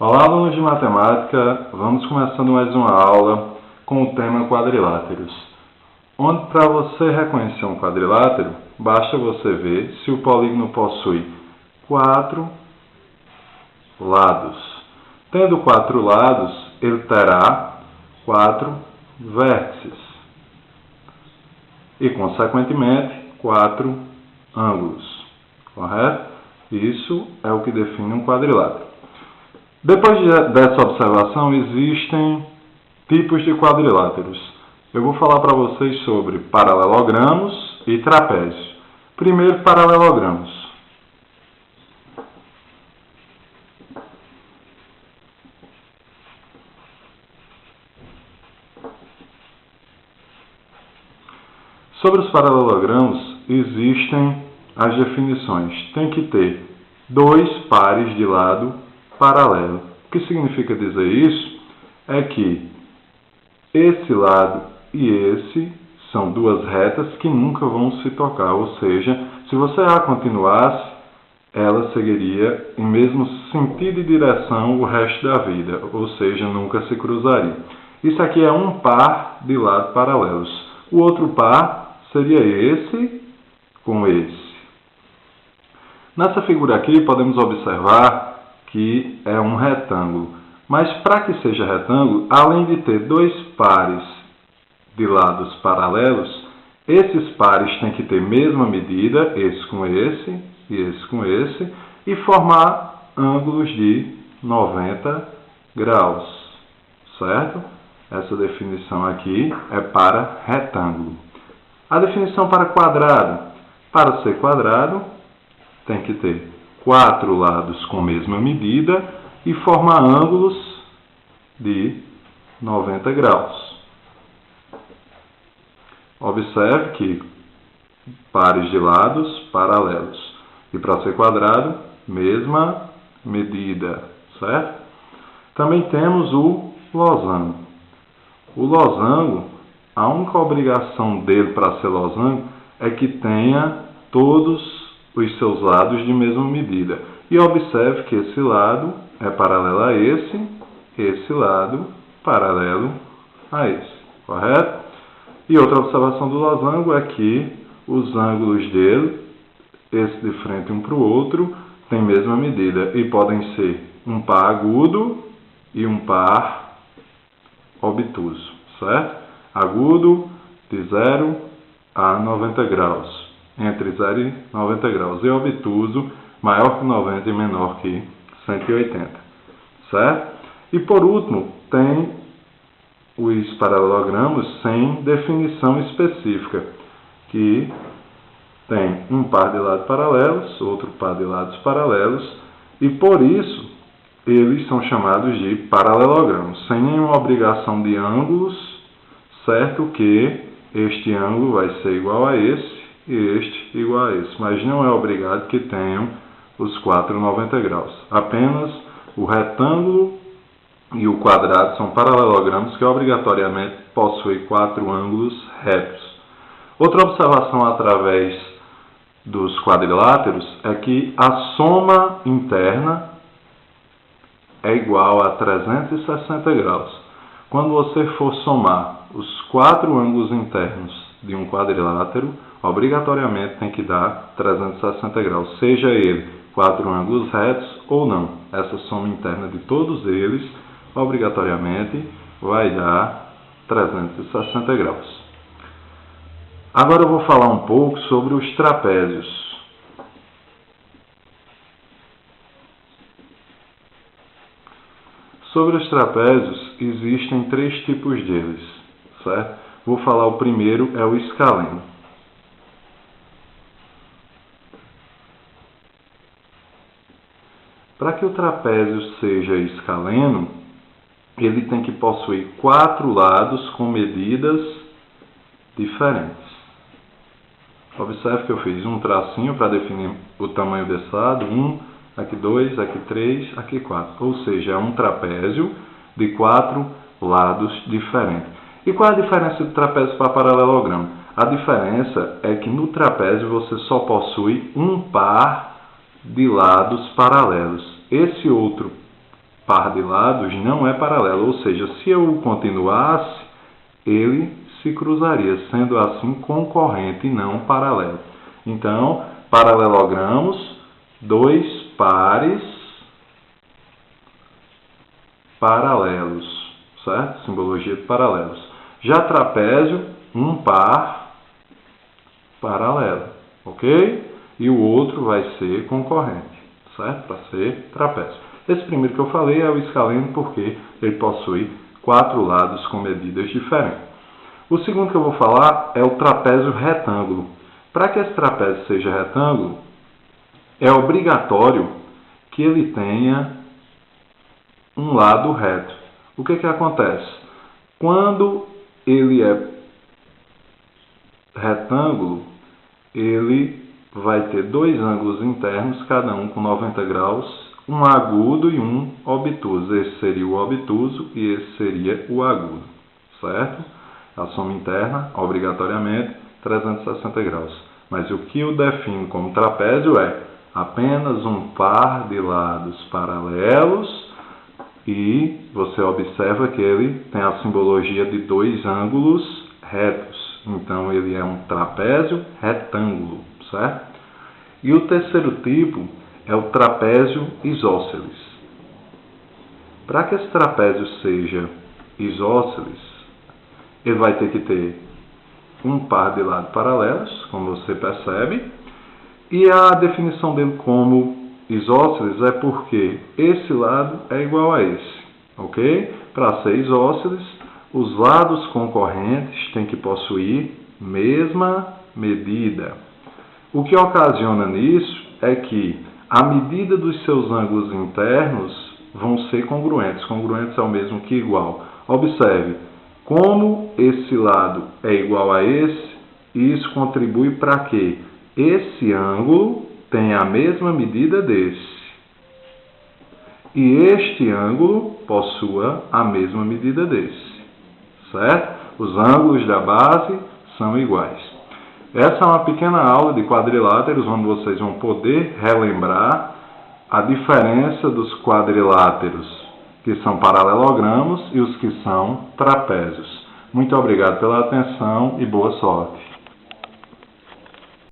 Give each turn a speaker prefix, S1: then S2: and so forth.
S1: Olá, alunos de matemática, vamos começando mais uma aula com o tema quadriláteros, onde para você reconhecer um quadrilátero, basta você ver se o polígono possui 4 lados. Tendo 4 lados, ele terá 4 vértices e, consequentemente, 4 ângulos, correto? Isso é o que define um quadrilátero. Depois dessa observação, existem tipos de quadriláteros. Eu vou falar para vocês sobre paralelogramos e trapézios. Primeiro, paralelogramos. Sobre os paralelogramos, existem as definições. Tem que ter 2 pares de lado paralelo. O que significa dizer isso? É que esse lado e esse são 2 retas que nunca vão se tocar, ou seja, se você A continuasse, ela seguiria em mesmo sentido e direção o resto da vida, ou seja, nunca se cruzaria. Isso aqui é um par de lados paralelos. O outro par seria esse com esse. Nessa figura aqui podemos observar que é um retângulo. Mas para que seja retângulo, além de ter 2 pares de lados paralelos, esses pares têm que ter mesma medida, esse com esse e esse com esse, e formar ângulos de 90 graus, certo? Essa definição aqui é para retângulo. A definição para quadrado. Para ser quadrado, tem que ter 4 lados com mesma medida e formar ângulos de 90 graus. Observe que pares de lados paralelos. E para ser quadrado, mesma medida, certo? Também temos o losango. O losango, a única obrigação dele para ser losango é que tenha todos os seus lados de mesma medida. E observe que esse lado é paralelo a esse lado paralelo a esse, correto? E outra observação do losango é que os ângulos dele, esse de frente um para o outro, têm mesma medida e podem ser um par agudo e um par obtuso, certo? Agudo de 0 a 90 graus. Entre 0 e 90 graus, e obtuso maior que 90 e menor que 180, certo? E por último, tem os paralelogramos sem definição específica, que tem um par de lados paralelos, outro par de lados paralelos, e por isso eles são chamados de paralelogramos, sem nenhuma obrigação de ângulos, certo que este ângulo vai ser igual a esse, e este igual a esse, mas não é obrigado que tenham os 4 90 graus. Apenas o retângulo e o quadrado são paralelogramos que obrigatoriamente possuem 4 ângulos retos. Outra observação através dos quadriláteros é que a soma interna é igual a 360 graus. Quando você for somar os 4 ângulos internos de um quadrilátero, obrigatoriamente tem que dar 360 graus, seja ele 4 ângulos retos ou não. Essa soma interna de todos eles, obrigatoriamente, vai dar 360 graus. Agora eu vou falar um pouco sobre os trapézios. Sobre os trapézios, existem 3 tipos deles, certo? Vou falar o primeiro, é o escaleno. Para que o trapézio seja escaleno, ele tem que possuir 4 lados com medidas diferentes. Observe que eu fiz um tracinho para definir o tamanho desse lado, 1, aqui 2, aqui 3, aqui 4. Ou seja, é um trapézio de 4 lados diferentes. E qual é a diferença do trapézio para paralelogramo? A diferença é que no trapézio você só possui um par de lados paralelos. Esse outro par de lados não é paralelo, ou seja, se eu continuasse, ele se cruzaria, sendo assim concorrente e não paralelo. Então, paralelogramos, dois pares paralelos, certo? Simbologia de paralelos. Já trapézio, um par paralelo, ok? E o outro vai ser concorrente, certo? Para ser trapézio. Esse primeiro que eu falei é o escaleno porque ele possui 4 lados com medidas diferentes. O segundo que eu vou falar é o trapézio retângulo. Para que esse trapézio seja retângulo, é obrigatório que ele tenha um lado reto. O que acontece? Quando ele é retângulo, ele vai ter 2 ângulos internos, cada um com 90 graus, um agudo e um obtuso. Esse seria o obtuso e esse seria o agudo, certo? A soma interna, obrigatoriamente, 360 graus. Mas o que o define como trapézio é apenas um par de lados paralelos e você observa que ele tem a simbologia de 2 ângulos retos. Então, ele é um trapézio retângulo, certo? E o terceiro tipo é o trapézio isósceles. Para que esse trapézio seja isósceles, ele vai ter que ter um par de lados paralelos, como você percebe, e a definição dele como isósceles é porque esse lado é igual a esse, ok? Para ser isósceles, os lados concorrentes têm que possuir mesma medida. O que ocasiona nisso é que a medida dos seus ângulos internos vão ser congruentes. Congruentes é o mesmo que igual. Observe, como esse lado é igual a esse, isso contribui para que esse ângulo tenha a mesma medida desse. E este ângulo possua a mesma medida desse. Certo? Os ângulos da base são iguais. Essa é uma pequena aula de quadriláteros, onde vocês vão poder relembrar a diferença dos quadriláteros que são paralelogramos e os que são trapézios. Muito obrigado pela atenção e boa sorte.